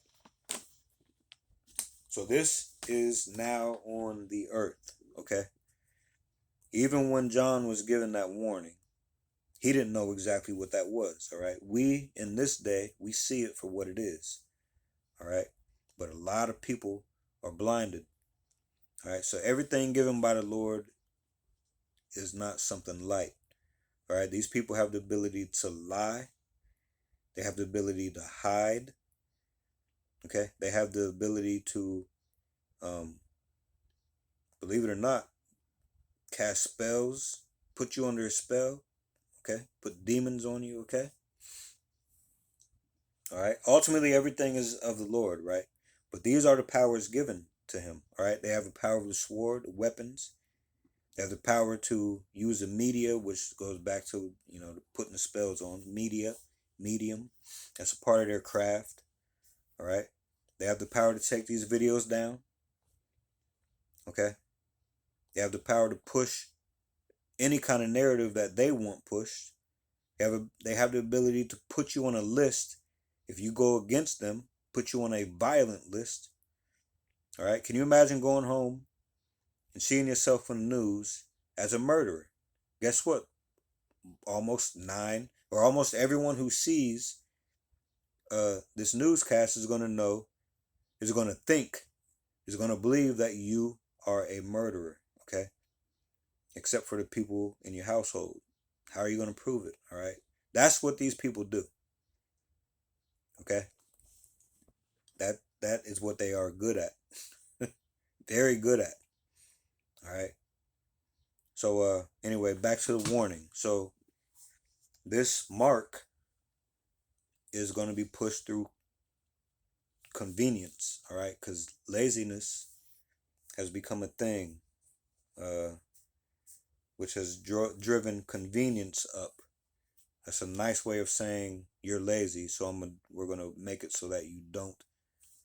So this is now on the earth. Okay. Even when John was given that warning, he didn't know exactly what that was. All right. We in this day, we see it for what it is. All right. But a lot of people are blinded. All right. So everything given by the Lord is not something light. All right. These people have the ability to lie. They have the ability to hide. Okay. They have the ability to, believe it or not, cast spells, put you under a spell. Okay. Put demons on you. Okay. All right. Ultimately, everything is of the Lord, right? But these are the powers given to him. All right. They have the power of the sword, weapons. They have the power to use the media, which goes back to, putting the spells on media, medium. That's a part of their craft. All right. They have the power to take these videos down. Okay. They have the power to push any kind of narrative that they want pushed. They have the ability to put you on a list. If you go against them, put you on a violent list. All right. Can you imagine going home and seeing yourself on the news as a murderer? Guess what? Almost everyone who sees this newscast is going to believe that you are a murderer. Okay. Except for the people in your household. How are you going to prove it? All right. That's what these people do. Okay. That is what they are good at. Very good at. All right. So anyway, back to the warning. So this mark is going to be pushed through convenience. All right, because laziness has become a thing, which has driven convenience up. That's a nice way of saying you're lazy. So we're gonna make it so that you don't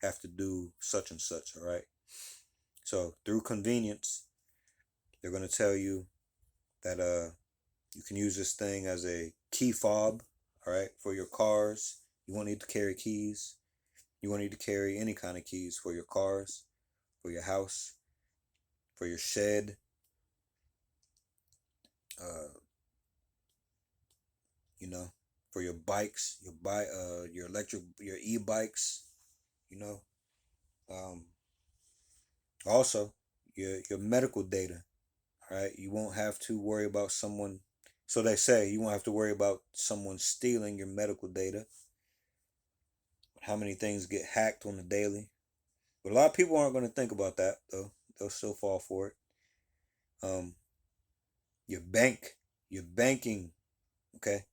have to do such and such. All right. So through convenience, they're gonna tell you that you can use this thing as a key fob. All right, for your cars. You won't need to carry keys. You won't need to carry any kind of keys for your cars, for your house, for your shed. Uh, for your bikes, your electric, your e-bikes. You know, um, also your medical data. All right, you won't have to worry about someone. So they say you won't have to worry about someone stealing your medical data. How many things get hacked on the daily? But a lot of people aren't going to think about that though. They'll still fall for it. Um, your banking, okay?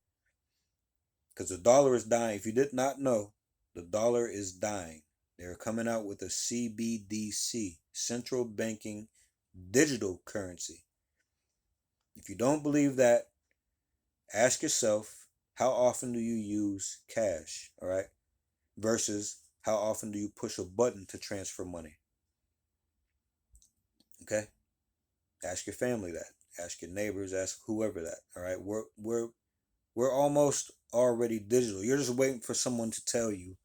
Because the dollar is dying. If you did not know, the dollar is dying. They're coming out with a CBDC, central banking digital currency. If you don't believe that, ask yourself, how often do you use cash, all right? Versus how often do you push a button to transfer money? Okay? Ask your family that. Ask your neighbors, ask whoever that. All right? We're almost already digital. You're just waiting for someone to tell you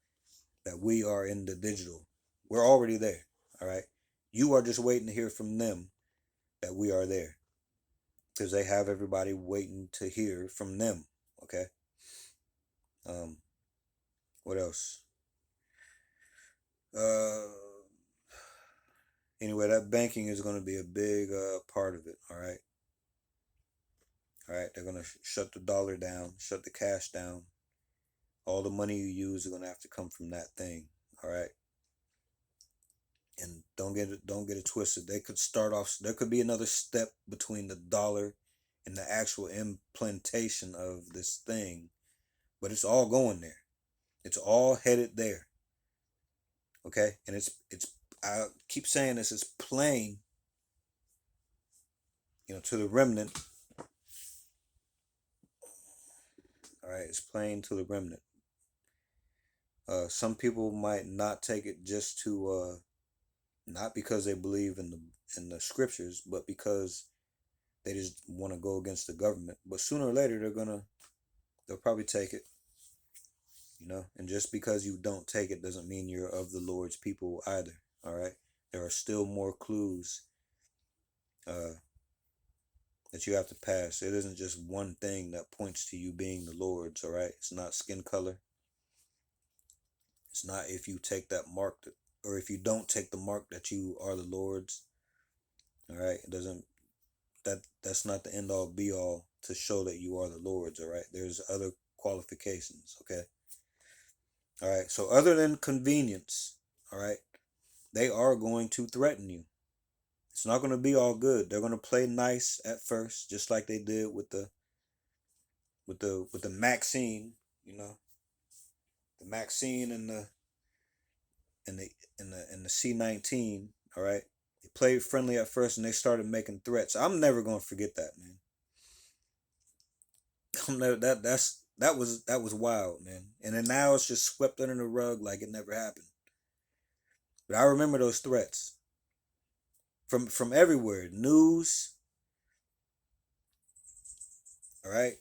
that we are in the digital. We're already there. All right? You are just waiting to hear from them that we are there. Because they have everybody waiting to hear from them. Okay? Um, what else? Uh, anyway, that banking is going to be a big part of it. All right? All right? They're going to shut the dollar down, shut the cash down. All the money you use is going to have to come from that thing. All right? And don't get it twisted. They could start off. There could be another step between the dollar in the actual implantation of this thing, but it's all going there. It's all headed there. Okay, and it's I keep saying this, it's plain, to the remnant. All right, it's plain to the remnant. Some people might not take it just to not because they believe in the scriptures, but because they just want to go against the government. But sooner or later they'll probably take it. And just because you don't take it doesn't mean you're of the Lord's people either. All right, there are still more clues that you have to pass. It isn't just one thing that points to you being the Lord's. All right, it's not skin color. It's not if you take that mark or if you don't take the mark that you are the Lord's. All right, it doesn't. That's not the end all be all to show that you are the Lord's. All right, there's other qualifications. Okay. All right, so other than convenience, all right, they are going to threaten you. It's not going to be all good. They're going to play nice at first, just like they did with the Maxine, the Maxine and the C-19. All right, they played friendly at first, and they started making threats. I'm never going to forget that, man. That was wild, man. And then now it's just swept under the rug like it never happened. But I remember those threats from everywhere, news. All right,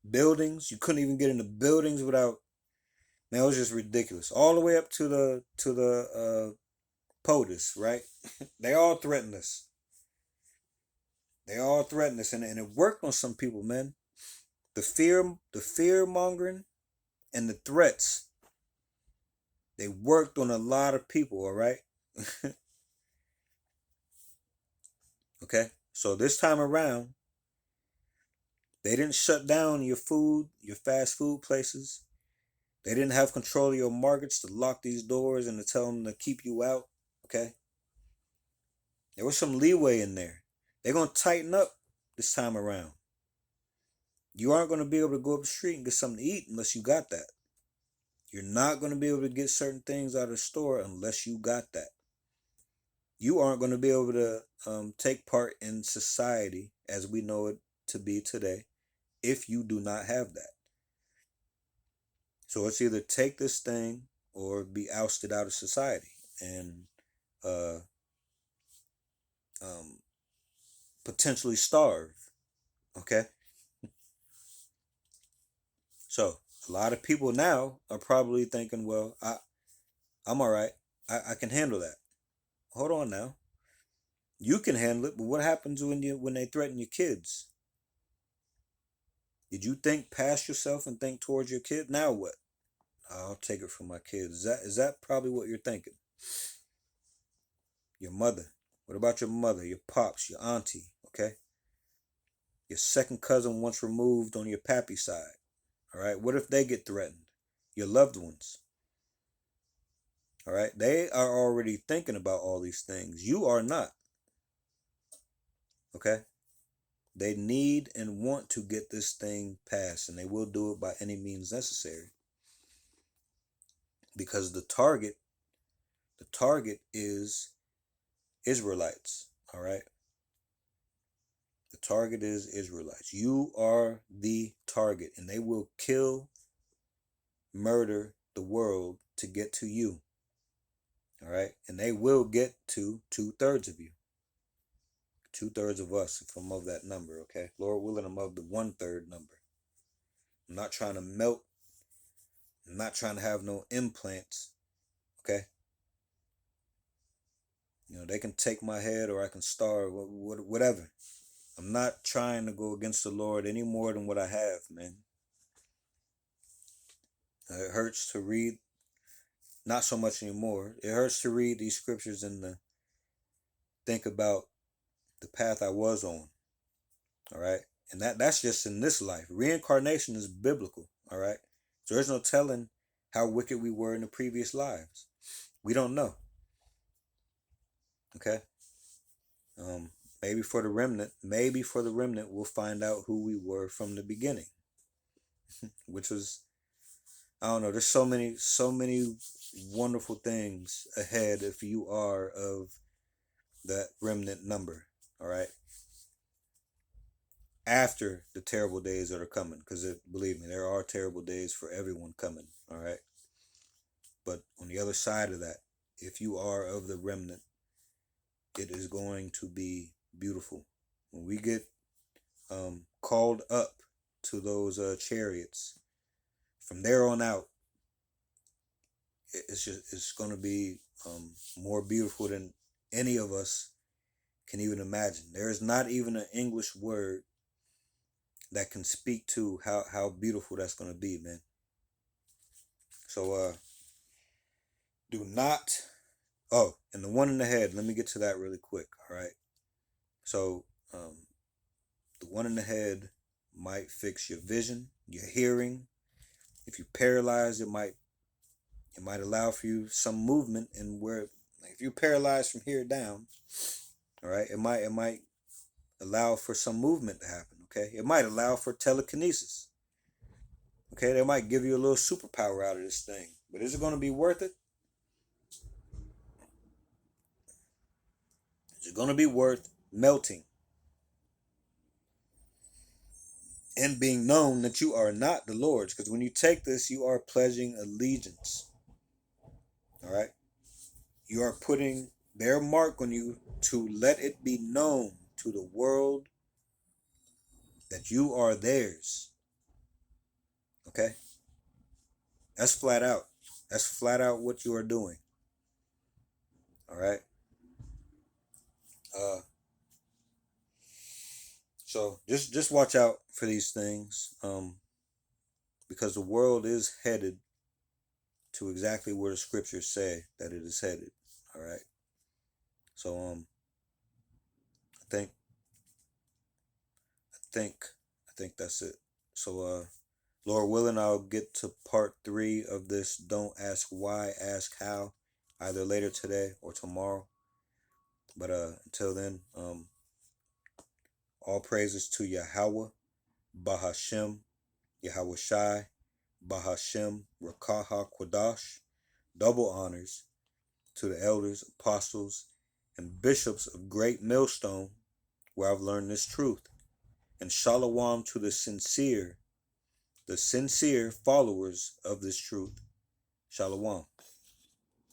buildings. You couldn't even get into buildings without. Man, it was just ridiculous. All the way up to the POTUS, right? They all threatened us. They all threatened us, and it worked on some people, man. The fear mongering, and the threats. They worked on a lot of people. All right. Okay. So this time around, they didn't shut down your fast food places. They didn't have control of your markets to lock these doors and to tell them to keep you out. Okay. There was some leeway in there. They're going to tighten up this time around. You aren't going to be able to go up the street and get something to eat unless you got that. You're not going to be able to get certain things out of the store unless you got that. You aren't going to be able to take part in society as we know it to be today if you do not have that. So it's either take this thing or be ousted out of society and potentially starve. Okay? So a lot of people now are probably thinking, well, I'm all right. I can handle that. Hold on now. You can handle it, but what happens when they threaten your kids? Did you think past yourself and think towards your kid? Now what? I'll take it from my kids. Is that probably what you're thinking? Your mother. What about your mother, your pops, your auntie, okay? Your second cousin once removed on your pappy side. All right? What if they get threatened? Your loved ones. All right? They are already thinking about all these things. You are not. Okay? They need and want to get this thing passed, and they will do it by any means necessary. Because the target is Israelites. All right? The target is Israelites. You are the target, and they will kill, murder the world to get to you. All right? And they will get to 2/3 of you. 2/3 of us, if I'm of that number, okay? Lord willing, I'm of the 1/3 number. I'm not trying to melt. I'm not trying to have no implants, okay? They can take my head or I can starve, whatever. I'm not trying to go against the Lord any more than what I have, man. It hurts to read, not so much anymore. It hurts to read these scriptures and to think about the path I was on. All right. And that's just in this life. Reincarnation is biblical. All right. So there's no telling how wicked we were in the previous lives. We don't know. Okay. maybe for the remnant, we'll find out who we were from the beginning, which was, I don't know. There's so many wonderful things ahead if you are of that remnant number. All right. After the terrible days that are coming, because believe me, there are terrible days for everyone coming. All right. But on the other side of that, if you are of the remnant, it is going to be beautiful. When we get called up to those chariots, from there on out, it's going to be more beautiful than any of us can even imagine. There is not even an English word that can speak to how beautiful that's going to be, man. So do not. Oh, and the one in the head. Let me get to that really quick. All right. So the one in the head might fix your vision, your hearing. If you're paralyzed, it might allow for you some movement, and where, like, if you're paralyzed from here down, all right, it might allow for some movement to happen. Okay, it might allow for telekinesis. Okay, they might give you a little superpower out of this thing, but is it going to be worth it? Is it going to be worth melting and being known that you are not the Lord's? Because when you take this, you are pledging allegiance. All right, you are putting their mark on you to let it be known to the world that you are theirs. Okay? That's flat out. That's flat out what you are doing. All right? So just watch out for these things, because the world is headed to exactly where the scriptures say that it is headed. All right? So I think I think that's it. So Lord willing, I'll get to part 3 of this Don't Ask Why, Ask How, either later today or tomorrow. But until then, all praises to Yahweh, Bahashem, Yahweh Shai, Bahashem, Rakaha Kwadash. Double honors to the elders, apostles, and bishops of Great Millstone, where I've learned this truth. And Shalom to the sincere followers of this truth. Shalom.